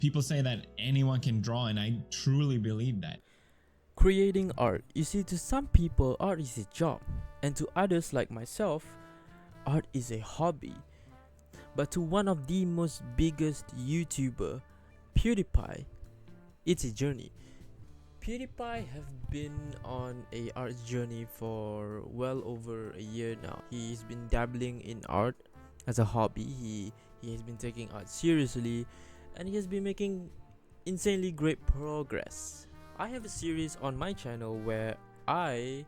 People say that anyone can draw, and I truly believe that. Creating art. You see, to some people, art is a job, and to others like myself, art is a hobby. But to one of the most biggest YouTuber, PewDiePie, it's a journey. PewDiePie have been on a art journey for well over a year now. He's been dabbling in art as a hobby. He has been taking art seriously, and he has been making insanely great progress. I have a series on my channel where I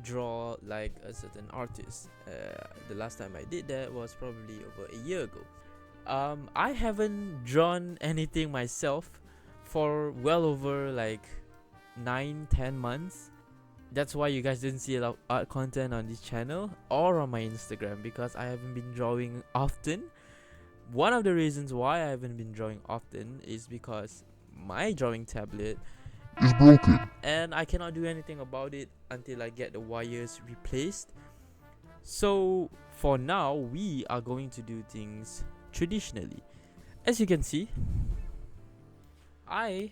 draw like a certain artist. The last time I did that was probably over a year ago. I haven't drawn anything myself for well over like 9-10 months. That's why you guys didn't see a lot of art content on this channel or on my Instagram, because I haven't been drawing often. One of the reasons why I haven't been drawing often is because my drawing tablet is broken. and I cannot do anything about it until I get the wires replaced. So for now, we are going to do things traditionally. As you can see, I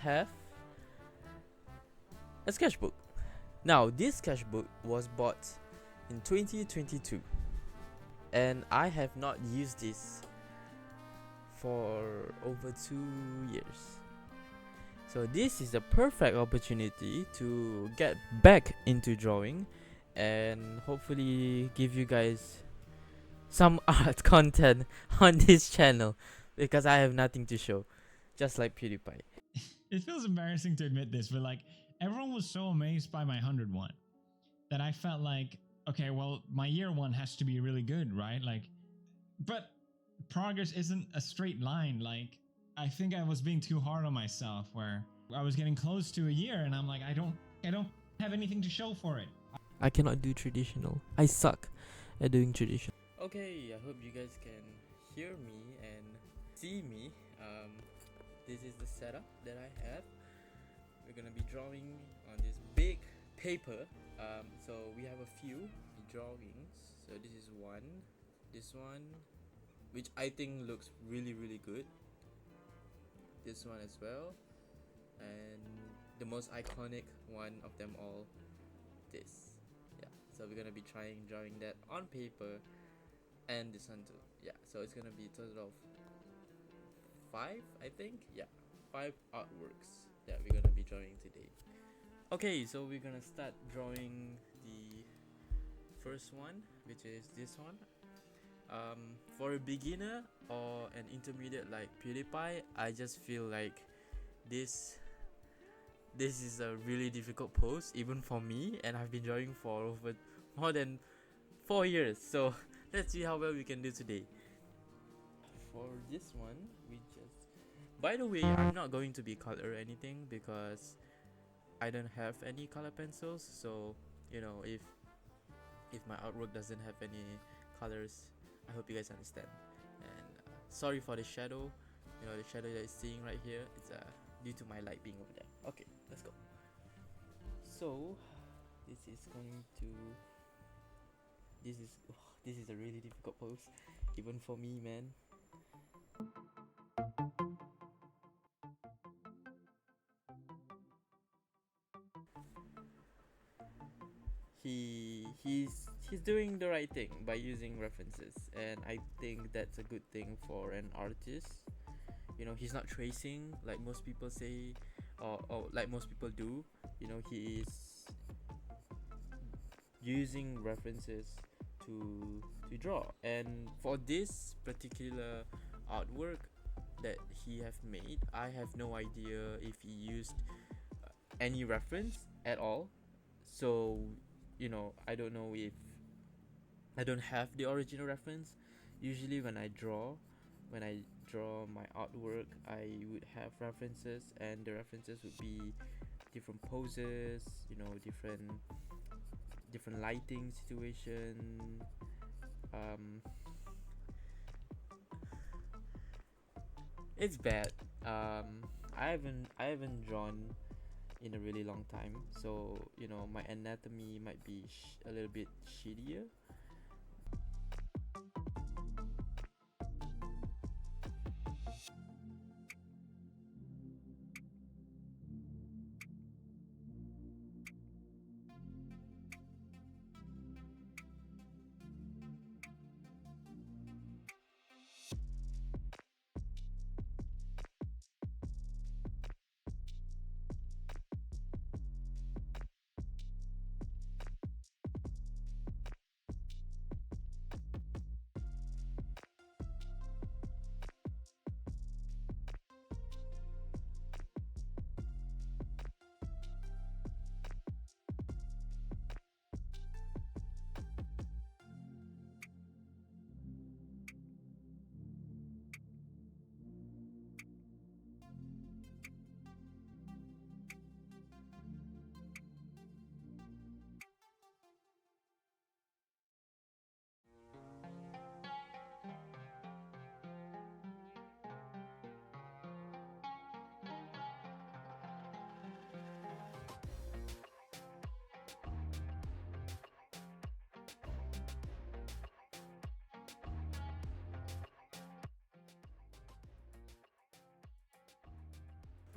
have a sketchbook. Now, this sketchbook was bought in 2022, and I have not used this for over 2 years. So this is a perfect opportunity to get back into drawing and hopefully give you guys some art content on this channel, because I have nothing to show, just like PewDiePie. It feels embarrassing to admit this, but like everyone was so amazed by my 101 that I felt like, okay, well, my year one has to be really good, right? Like, but progress isn't a straight line. Like, I think I was being too hard on myself, where I was getting close to a year and I'm like, I don't have anything to show for it. I cannot do traditional. I suck at doing traditional. Okay, I hope you guys can hear me and see me. This is the setup that I have. We're gonna be drawing on this big paper. So we have a few drawings. So this is one, this one, which I think looks really good. This one as well, and the most iconic one of them all, this. Yeah, so we're gonna be drawing that on paper, and this one too. Yeah, so it's gonna be a total of 5, I think. Yeah, 5 artworks that we're gonna be drawing today. Okay, so we're gonna start drawing the first one, which is this one. For a beginner or an intermediate like PewDiePie, I just feel like this is a really difficult pose even for me, and I've been drawing for over more than 4 years. So let's see how well we can do today. For this one, by the way, I'm not going to be color or anything because I don't have any color pencils. So you know, if my artwork doesn't have any colors, I hope you guys understand. And sorry for the shadow. You know, the shadow that you're seeing right here, it's due to my light being over there. Okay, let's go. So this is a really difficult pose, even for me, man. He's doing the right thing by using references, and I think that's a good thing for an artist. You know, he's not tracing like most people say, or like most people do. You know, he is using references to draw. And for this particular artwork that he have made, I have no idea if he used any reference at all. So you know, I don't know if I don't have the original reference. Usually when I draw my artwork, I would have references, and the references would be different poses, you know, different lighting situation. It's bad. I haven't drawn in a really long time, so you know, my anatomy might be a little bit shittier.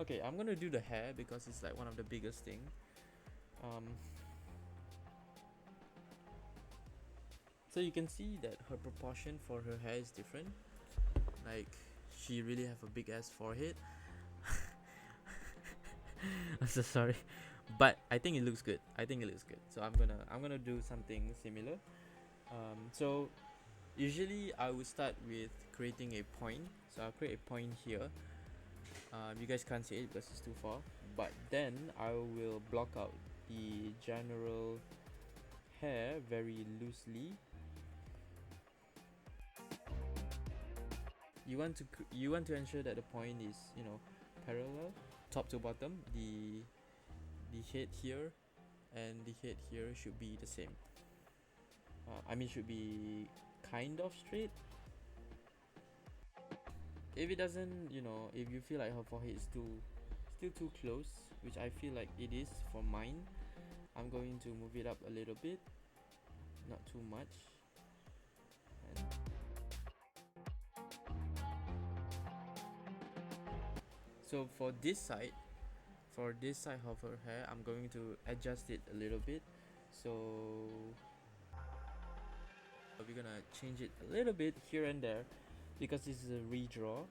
Okay, I'm gonna do the hair because it's like one of the biggest thing. So you can see that her proportion for her hair is different. Like, she really have a big ass forehead. I'm so sorry, but I think it looks good. So I'm gonna do something similar. So usually I would start with creating a point. So I'll create a point here. You guys can't see it because it's too far, but then I will block out the general hair very loosely. You want to ensure that the point is, you know, parallel top to bottom. The head here and the head here should be the same. I mean, should be kind of straight. If it doesn't, you know, if you feel like her forehead is still too close, which I feel like it is for mine, I'm going to move it up a little bit, not too much. And so for this side of her hair, I'm going to adjust it a little bit. So we're gonna change it a little bit here and there because this is a redraw,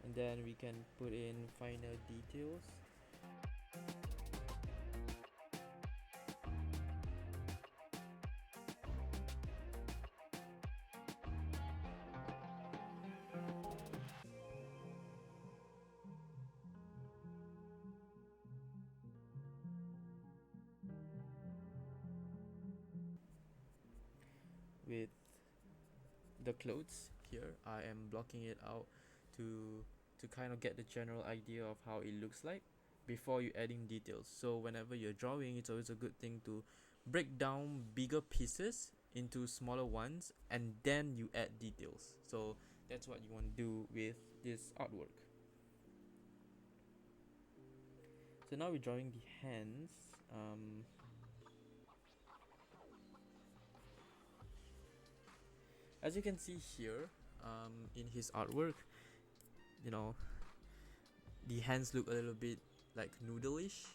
and then we can put in finer details. With the clothes here, I am blocking it out to kind of get the general idea of how it looks like before you adding details. So whenever you're drawing, it's always a good thing to break down bigger pieces into smaller ones and then you add details. So that's what you want to do with this artwork. So now we're drawing the hands. As you can see here, in his artwork, you know, the hands look a little bit like noodle-ish.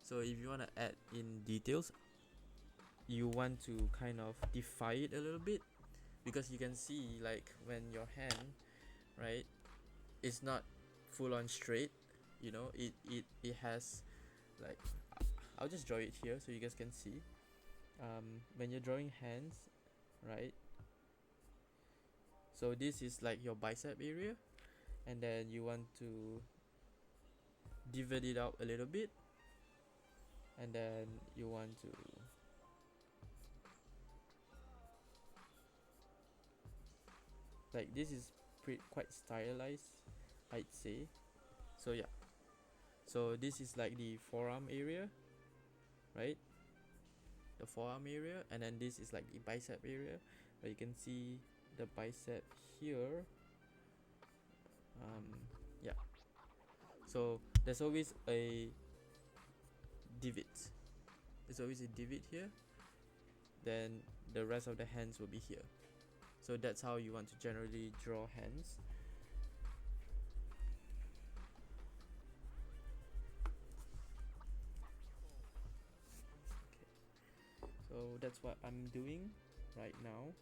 So if you want to add in details, you want to kind of defy it a little bit, because you can see like when your hand, right, it's not full on straight, you know, it has like, I'll just draw it here so you guys can see. When you're drawing hands, right, so this is like your bicep area, and then you want to divide it out a little bit, and then you want to like, this is quite stylized, I'd say. So yeah, so this is like the forearm area, right, the forearm area, and then this is like the bicep area, but you can see the bicep here. Yeah, so there's always a divot, here, then the rest of the hands will be here. So that's how you want to generally draw hands. Okay. So that's what I'm doing right now.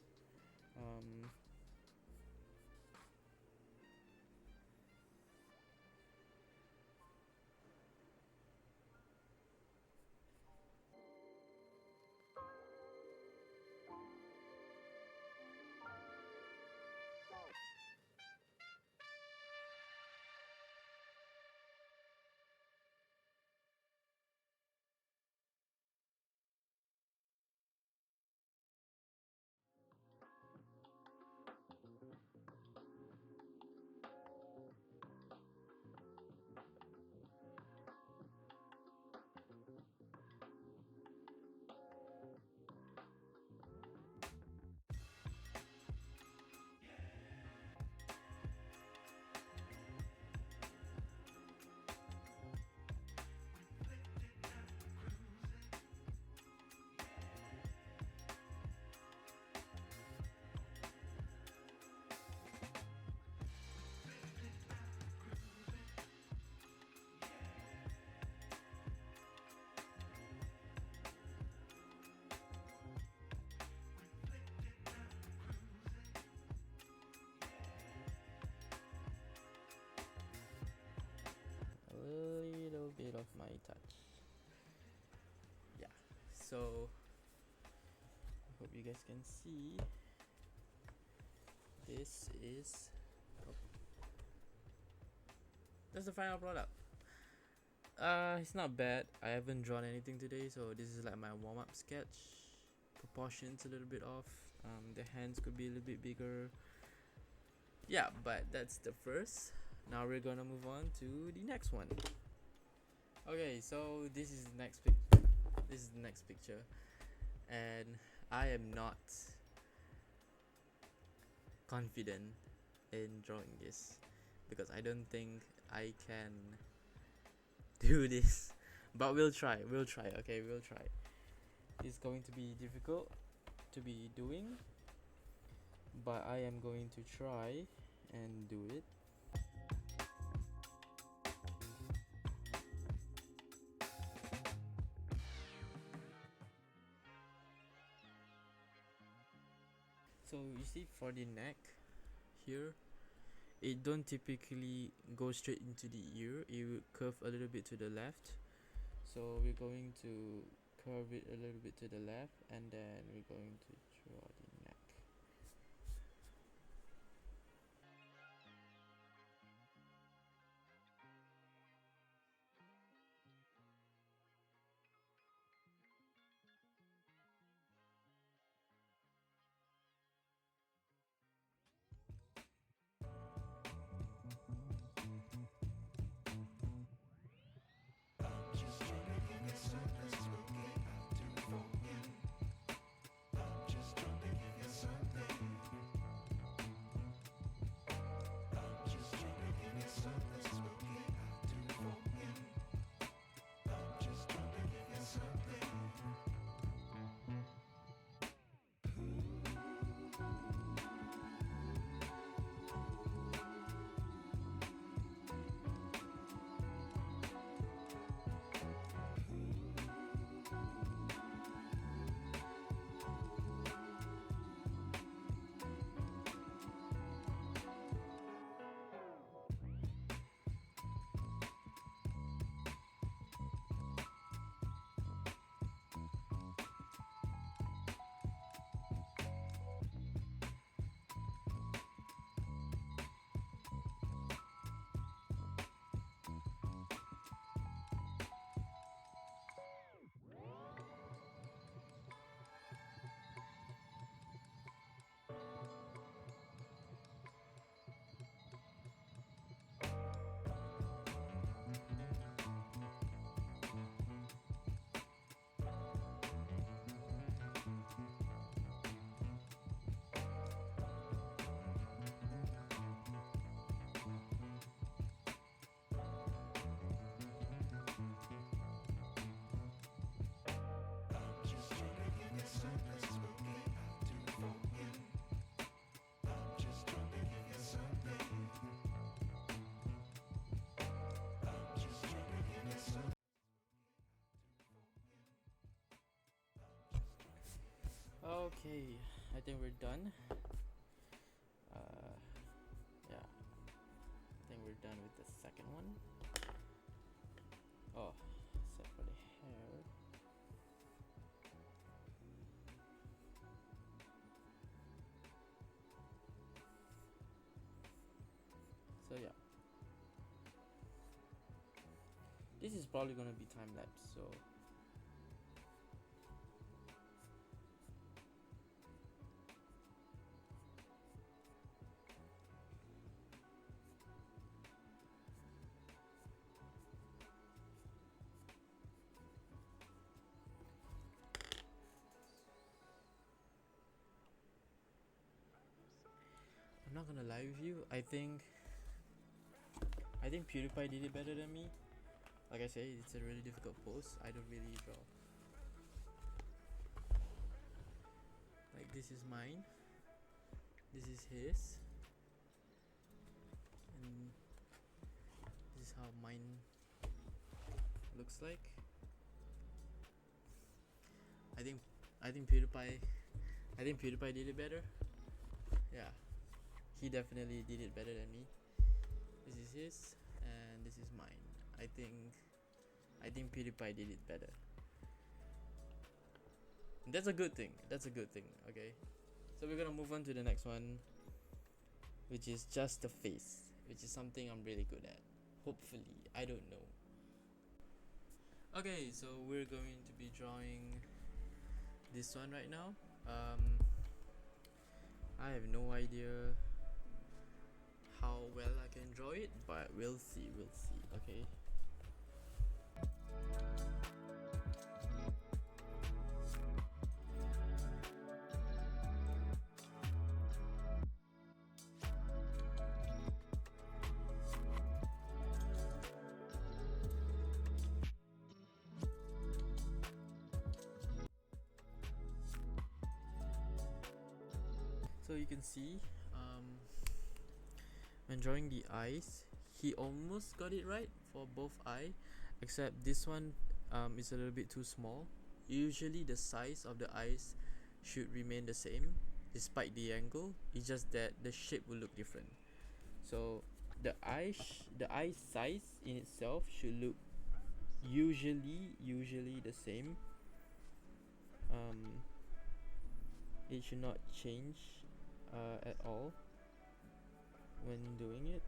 my touch. Yeah, so I hope you guys can see. This is that's the final product. It's not bad. I haven't drawn anything today, so this is like my warm-up sketch. Proportions a little bit off. The hands could be a little bit bigger. Yeah, but that's the first. Now we're gonna move on to the next one. Okay, so this is the next picture. This is the next picture, and I am not confident in drawing this because I don't think I can do this, but we'll try. Okay, we'll try. It's going to be difficult to be doing, but I am going to try and do it. So you see, for the neck here, it don't typically go straight into the ear. It will curve a little bit to the left, so we're going to curve it a little bit to the left, and then we're going to draw the neck. Okay, I think we're done. Yeah, I think we're done with the second one. Oh, except for the hair. So yeah, this is probably gonna be time lapse. So I'm not gonna lie with you. I think PewDiePie did it better than me. Like I say, it's a really difficult pose. I don't really draw. Like, this is mine. This is his. And this is how mine looks like. I think PewDiePie did it better. Yeah, he definitely did it better than me. This is his and this is mine. I think I think PewDiePie did it better. That's a good thing. That's a good thing. Okay, so we're gonna move on to the next one, which is just the face, which is something I'm really good at. Hopefully, I don't know. Okay, so we're going to be drawing this one right now. I have no idea how well I can draw it, but we'll see. Okay. So you can see, when drawing the eyes, he almost got it right for both eye, except this one is a little bit too small. Usually the size of the eyes should remain the same despite the angle. It's just that the shape will look different. So the eye size in itself should look usually the same. It should not change at all when doing it.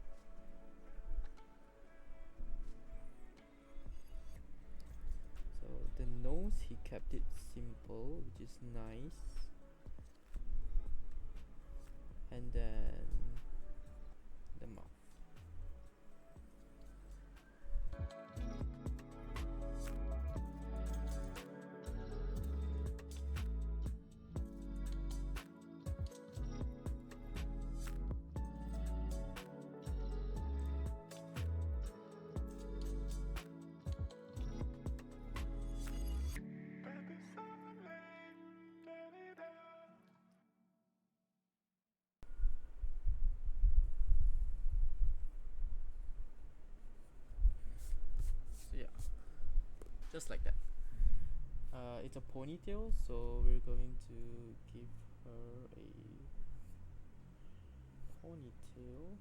So the nose, he kept it simple, which is nice. And then the mouth. So yeah, just like that. It's a ponytail, so we're going to give her a ponytail.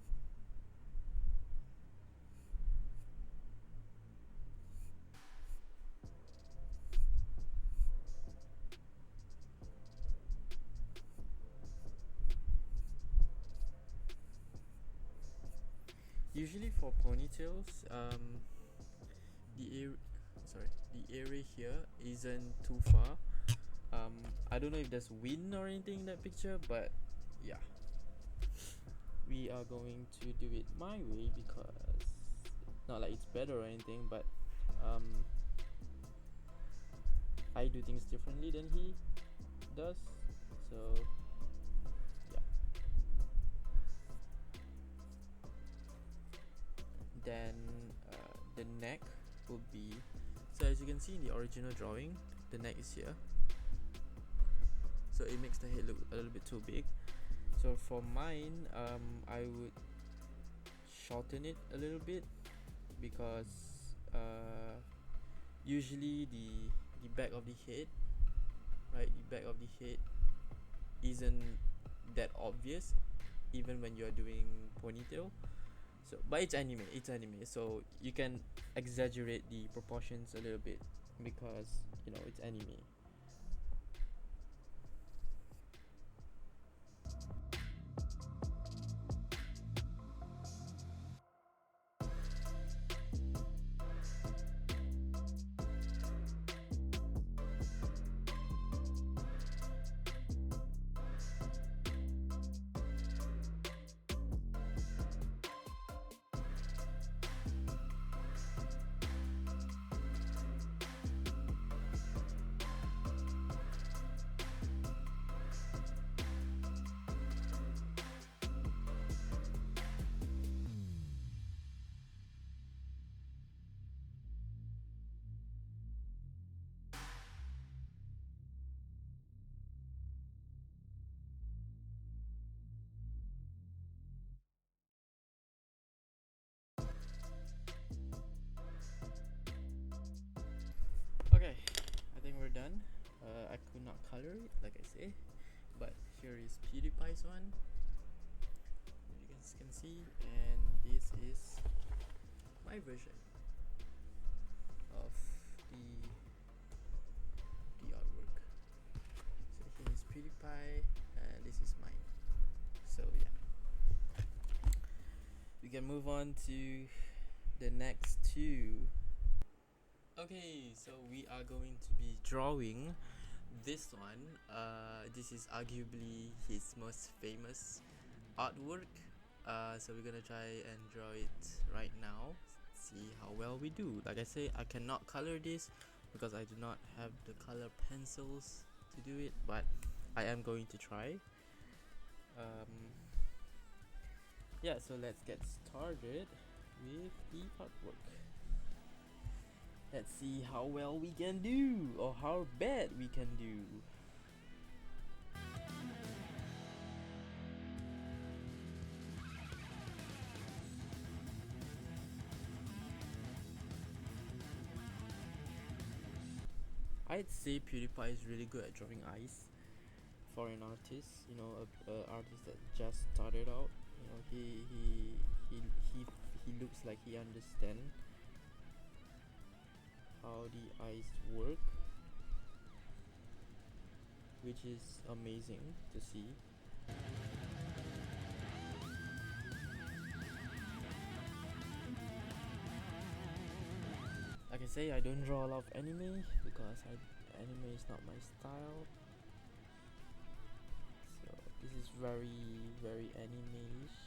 Usually for ponytails, the area here isn't too far. I don't know if there's wind or anything in that picture, but yeah, we are going to do it my way, because not like it's better or anything, but I do things differently than he does. So yeah. Then the neck will be, so as you can see in the original drawing, the neck is here, so it makes the head look a little bit too big. So for mine, I would shorten it a little bit, because usually the back of the head, right, the back of the head isn't that obvious even when you're doing ponytail. So but it's anime, so you can exaggerate the proportions a little bit, because you know it's anime. Okay, I think we're done. I could not color it, like I say, but here is PewDiePie's one, you guys can see, and this is my version. of the artwork. So here is PewDiePie and this is mine. So yeah, we can move on to the next two. Okay, so we are going to be drawing this one. This is arguably his most famous artwork. So we're gonna try and draw it right now, see how well we do. Like I say, I cannot color this because I do not have the color pencils to do it, but I am going to try. Yeah, so let's get started with the artwork. Let's see how well we can do, or how bad we can do. I'd say PewDiePie is really good at drawing eyes for an artist, you know, a artist that just started out. You know, he looks like he understands how the eyes work, which is amazing to see. Like I say, I don't draw a lot of anime because anime is not my style. So this is very anime-ish.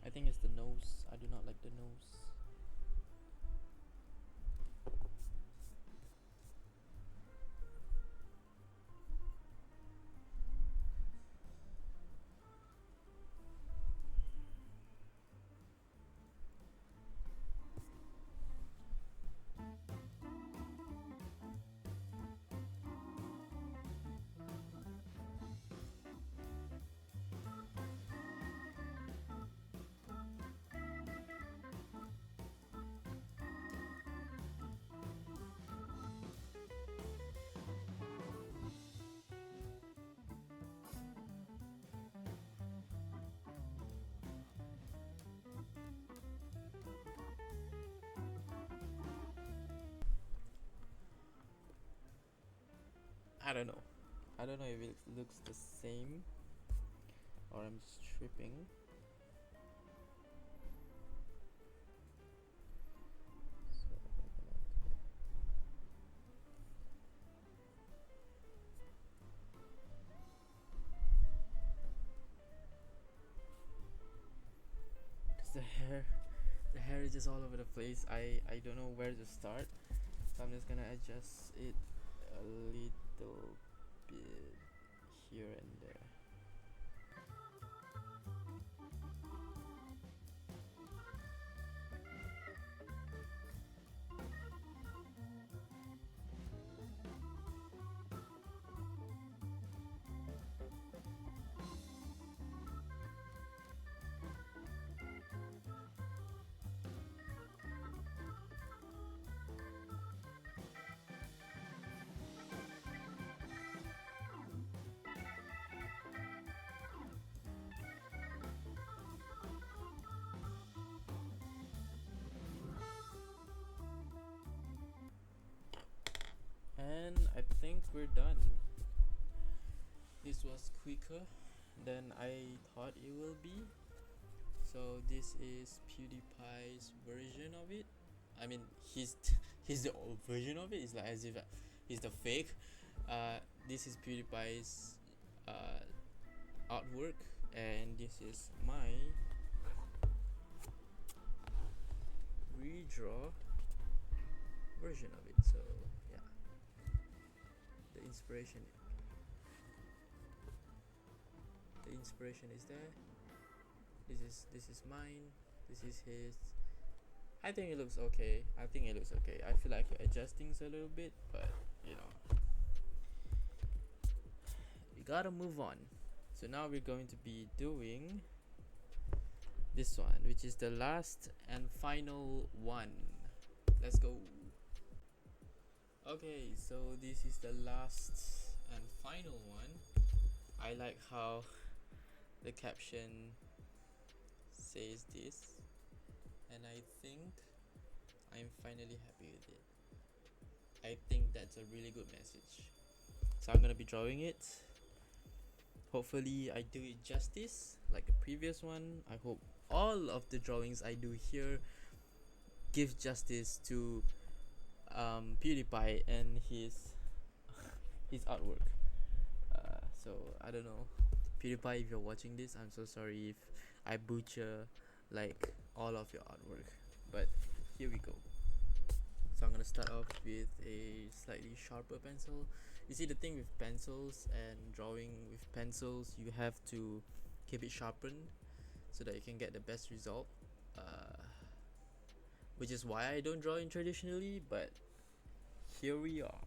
I think it's the nose. I do not like the nose. I don't know. I don't know if it looks the same or I'm just tripping. So because the hair is just all over the place. I don't know where to start. So I'm just gonna adjust it a little bit here and there. And I think we're done. This was quicker than I thought it will be. So this is PewDiePie's version of it. I mean, he's the old version of it. It's like as if he's the fake. This is PewDiePie's artwork, and this is my redraw version of it. So yeah, the inspiration is there. This is mine. This is his. I think it looks okay. I feel like you're adjusting a little bit, but you know, we gotta move on. So now we're going to be doing this one, which is the last and final one. Let's go. Okay, so this is the last and final one. I like how the caption says this, and I think I'm finally happy with it. I think that's a really good message. So I'm gonna be drawing it. Hopefully I do it justice like the previous one. I hope all of the drawings I do here give justice to PewDiePie and his artwork. So I don't know, PewDiePie, if you're watching this, I'm so sorry if I butcher like all of your artwork, but here we go. So I'm gonna start off with a slightly sharper pencil. You see, the thing with pencils and drawing with pencils, you have to keep it sharpened so that you can get the best result, which is why I don't draw in traditionally, but here we are.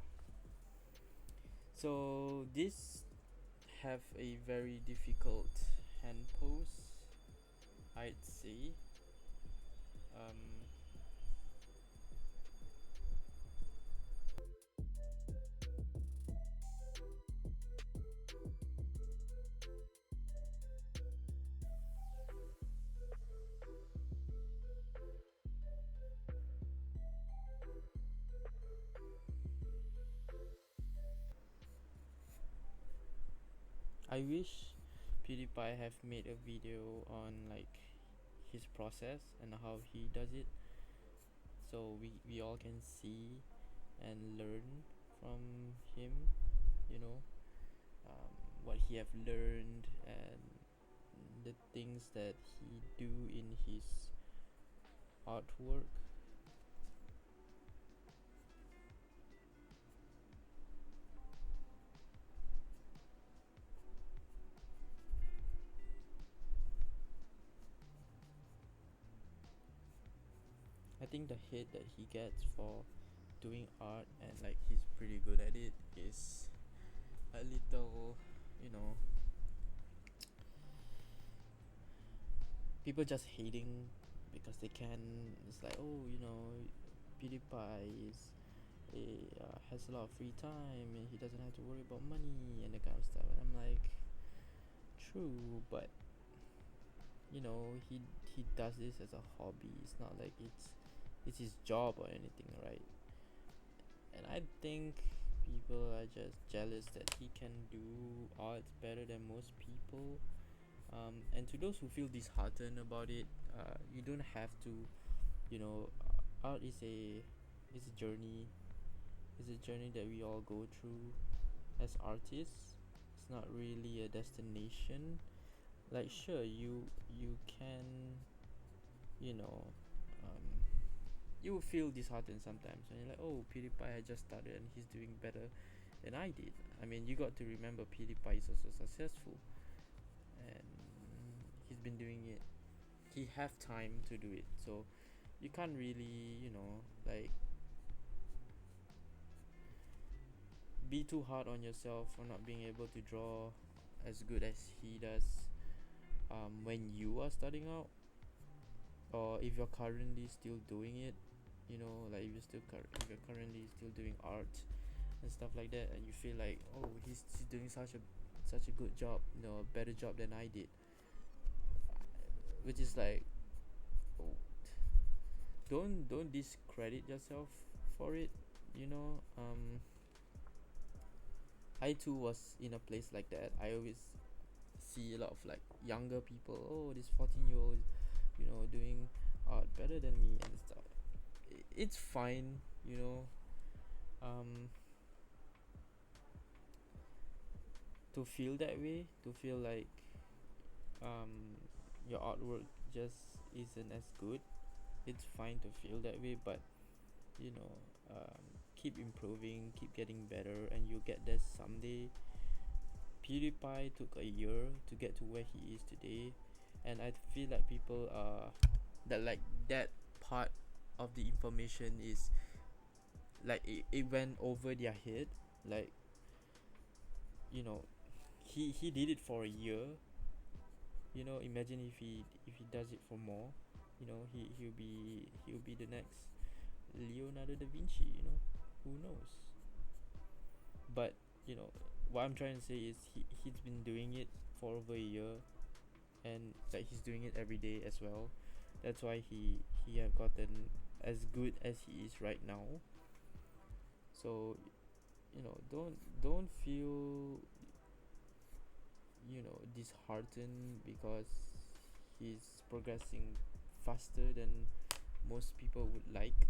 So this have a very difficult hand pose, I'd say. I wish PewDiePie have made a video on like his process and how he does it, so we all can see and learn from him, you know, what he have learned and the things that he do in his artwork. I think the hate that he gets for doing art, and like he's pretty good at it, is a little, you know, people just hating because they can. It's like, oh, you know, PewDiePie is has a lot of free time and he doesn't have to worry about money and that kind of stuff, and I'm like, true, but you know, he does this as a hobby. It's not like it's his job or anything, right? And I think people are just jealous that he can do art better than most people. And to those who feel disheartened about it, you don't have to, you know, art is a journey. It's a journey that we all go through as artists. It's not really a destination. Like, sure, you can, you know, um, you will feel disheartened sometimes when you're like, oh, PewDiePie had just started and he's doing better than I did. I mean, you got to remember PewDiePie is also successful, and he's been doing it. He have time to do it, so you can't really, you know, like be too hard on yourself for not being able to draw as good as he does when you are starting out, or if you're currently still doing it, you know, like if you're currently still doing art and stuff like that, and you feel like, oh, he's doing such a good job, you know, a better job than I did, which is like, oh, don't discredit yourself for it, you know. I too was in a place like that. I always see a lot of like younger people, oh, this 14-year-old, you know, doing art better than me and stuff. It's fine, you know, to feel that way, to feel like your artwork just isn't as good. It's fine to feel that way, but you know, keep improving, keep getting better, and you'll get there someday. PewDiePie took a year to get to where he is today, and I feel like people that like that part of the information is like it went over their head. Like, you know, he did it for a year. You know, imagine if he does it for more. You know, he'll be the next Leonardo da Vinci. You know, who knows? But you know, what I'm trying to say is he's been doing it for over a year, and like he's doing it every day as well. That's why he have gotten as good as he is right now. So, you know, don't feel, you know, disheartened because he's progressing faster than most people would like,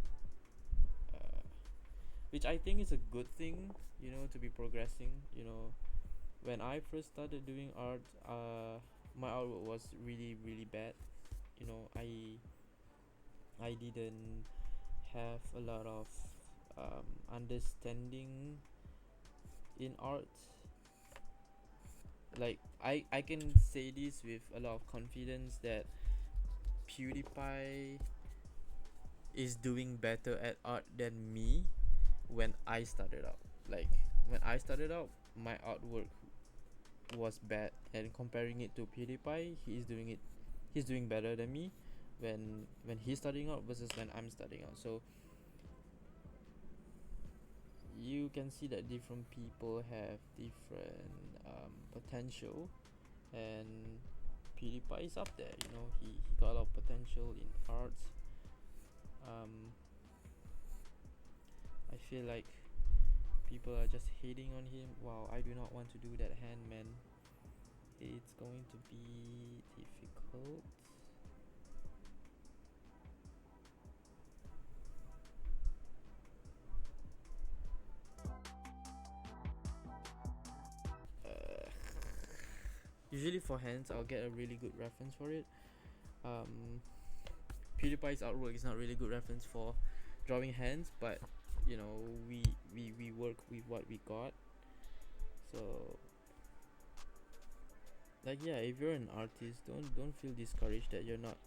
which I think is a good thing, you know, to be progressing. You know, when I first started doing art, my artwork was really bad. You know, I didn't have a lot of understanding in art. Like, I can say this with a lot of confidence that PewDiePie is doing better at art than me when I started out. Like, when I started out, my artwork was bad, and comparing it to PewDiePie, he's doing better than me when he's starting out versus when I'm starting out. So you can see that different people have different potential, and PewDiePie is up there. You know, he got a lot of potential in art. I feel like people are just hating on him. Wow, I do not want to do that hand, man. It's going to be difficult. Usually for hands, I'll get a really good reference for it. PewDiePie's artwork is not really good reference for drawing hands, but you know, we work with what we got. So, like, yeah, if you're an artist, don't feel discouraged that you're not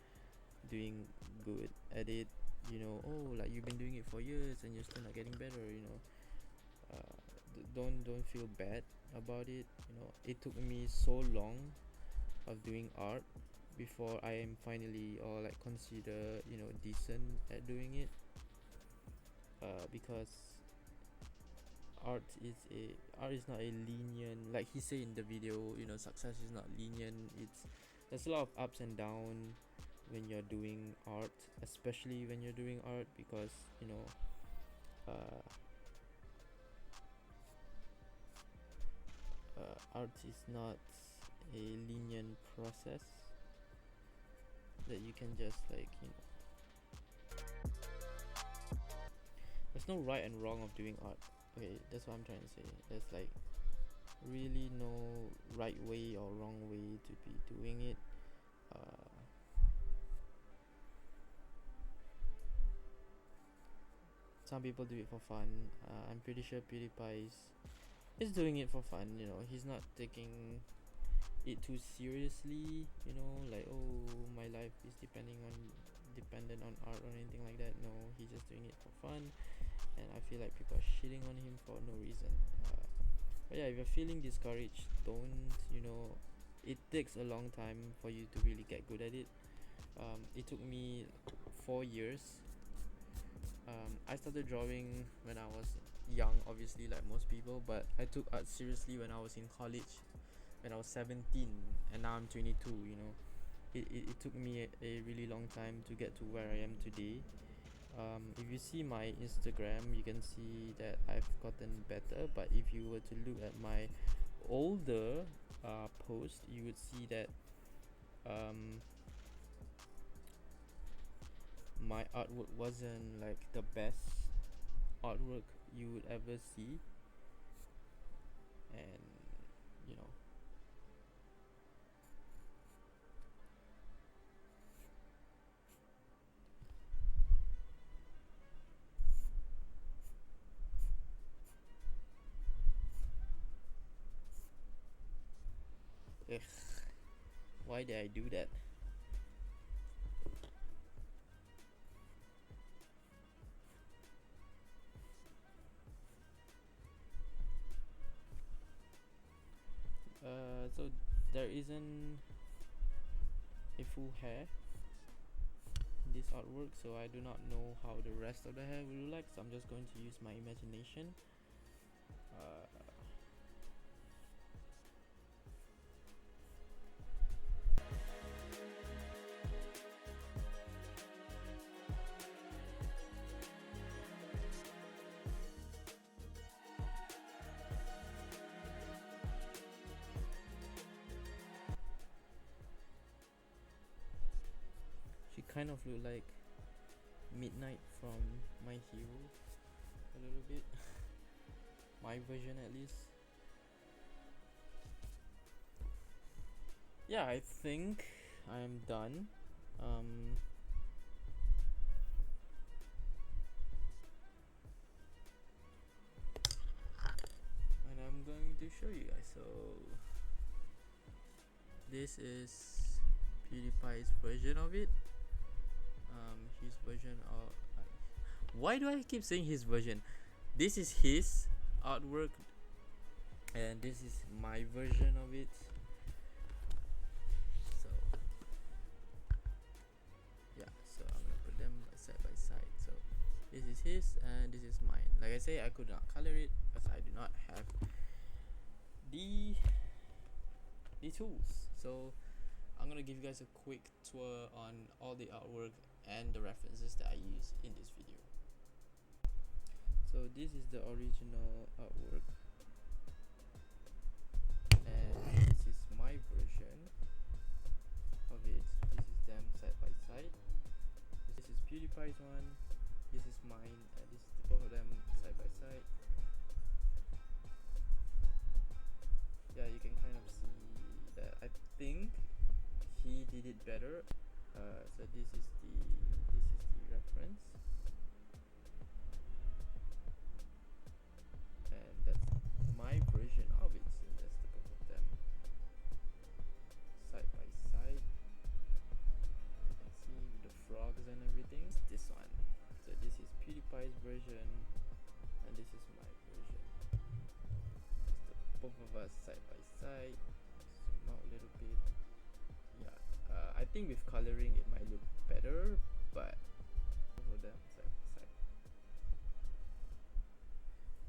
doing good at it. You know, oh, like you've been doing it for years and you're still not getting better. You know, don't feel bad about it. You know, it took me so long of doing art before I am finally, or like, consider, you know, decent at doing it. Because art is not a lenient, like he say in the video. You know, success is not lenient. There's a lot of ups and downs when you're doing art, especially when you're doing art, because you know, art is not a lenient process that you can just, like, you know, there's no right and wrong of doing art. Okay, that's what I'm trying to say. There's like really no right way or wrong way to be doing it. Some people do it for fun. I'm pretty sure PewDiePie is doing it for fun. You know, he's not taking it too seriously. You know, like, oh, my life is dependent on art or anything like that. No, he's just doing it for fun, and I feel like people are shitting on him for no reason. But yeah, if you're feeling discouraged, don't, you know, it takes a long time for you to really get good at it. It took me 4 years. I started drawing when I was young, obviously, like most people, but I took art seriously when I was in college, when I was 17, and now I'm 22. You know, it took me a really long time to get to where I am today. If you see my Instagram, you can see that I've gotten better, but if you were to look at my older post, you would see that my artwork wasn't like the best artwork you would ever see, and you know, ugh, why did I do that? So there isn't a full hair in this artwork, so I do not know how the rest of the hair will look like, so I'm just going to use my imagination. She kind of look like Midnight from My Hero a little bit. My version at least. Yeah, I think I'm done. And I'm going to show you guys. So this is PewDiePie's version of it. His version of why do I keep saying his version? This is his artwork, and this is my version of it. So yeah, so I'm gonna put them side by side. So this is his and this is mine. Like I say, I could not color it because I do not have the tools. So I'm gonna give you guys a quick tour on all the artwork and the references that I use in this video. So this is the original artwork, and this is my version of it. This is them side by side. This is PewDiePie's one, this is mine, and this is both of them side by side. Yeah, you can kind of see that I think he did it better. So this is the reference, and that's my version of it. So that's the both of them side by side. You can see with the frogs and everything. This one. So this is PewDiePie's version, and this is my version. Both of us side by side. Zoom out a little bit. Yeah, I think with coloring it might look better, but both of them side by side.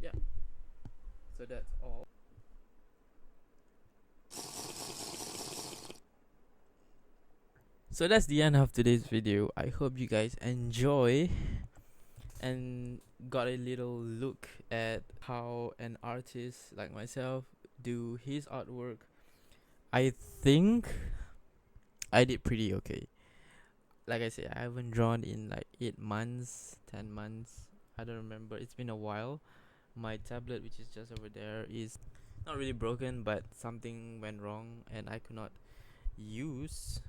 Yeah, so that's all. So that's the end of today's video. I hope you guys enjoy and got a little look at how an artist like myself do his artwork. I think I did pretty okay. Like I said, I haven't drawn in like 8 months, 10 months. I don't remember. It's been a while. My tablet, which is just over there, is not really broken, but something went wrong and I could not use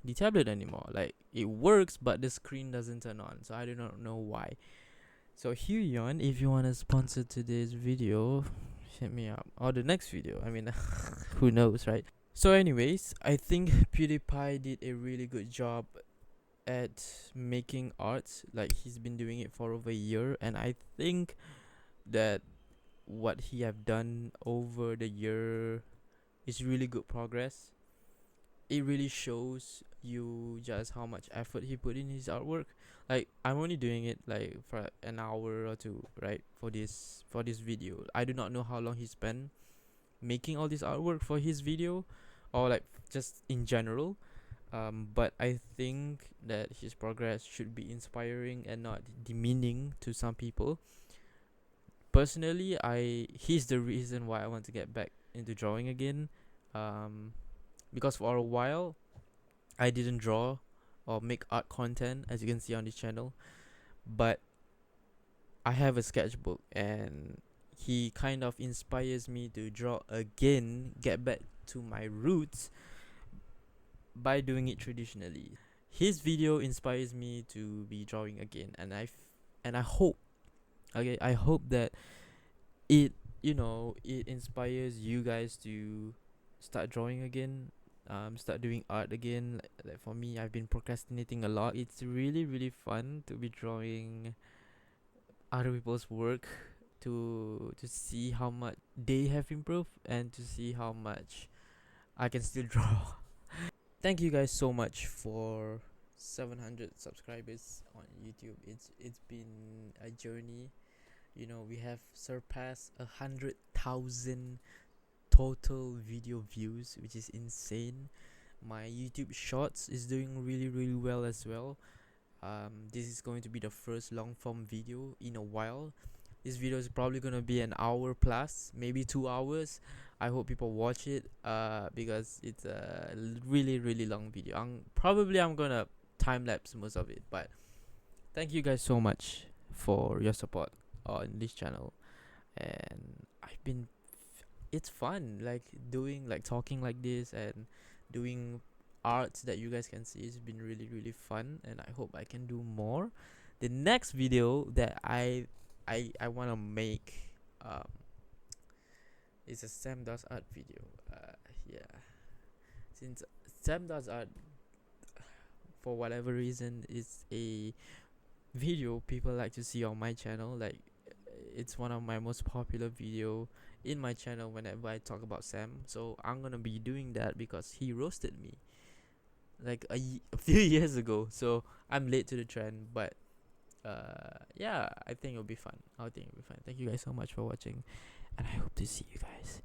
the tablet anymore. Like it works, but the screen doesn't turn on, so I do not know why. So Huyon, if you want to sponsor today's video, hit me up, or the next video. I mean, who knows, right? So anyways, I think PewDiePie did a really good job at making art. Like he's been doing it for over a year, and I think that what he have done over the year is really good progress. It really shows you just how much effort he put in his artwork. Like I'm only doing it like for an hour or two, right? For this video. I do not know how long he spent making all this artwork for his video, or like just in general. But I think that his progress should be inspiring and not demeaning to some people. Personally, he's the reason why I want to get back into drawing again. Because for a while I didn't draw or make art content, as you can see on this channel, but I have a sketchbook and he kind of inspires me to draw again, get back to my roots by doing it traditionally. His video inspires me to be drawing again, and I hope, okay, I hope that it inspires you guys to start drawing again, start doing art again. Like for me, I've been procrastinating a lot. It's really really fun to be drawing other people's work, to see how much they have improved and to see how much I can still draw. Thank you guys so much for 700 subscribers on YouTube. It's been a journey. You know, we have surpassed 100,000 total video views, which is insane. My YouTube Shorts is doing really well as well. This is going to be the first long form video in a while. This video is probably gonna be an hour plus, maybe 2 hours. I hope people watch it because it's a really long video. I'm gonna time lapse most of it, but thank you guys so much for your support on this channel. And it's fun, like doing, like talking like this and doing arts that you guys can see. It's been really fun, and I hope I can do more. The next video that I want to make is a Sam Does Art video. Yeah, since Sam Does Art, for whatever reason, is a video people like to see on my channel. Like, it's one of my most popular video in my channel whenever I talk about Sam. So I'm gonna be doing that because he roasted me like a few years ago. So I'm late to the trend, but yeah, I think it'll be fun. Thank you guys so much for watching, and I hope to see you guys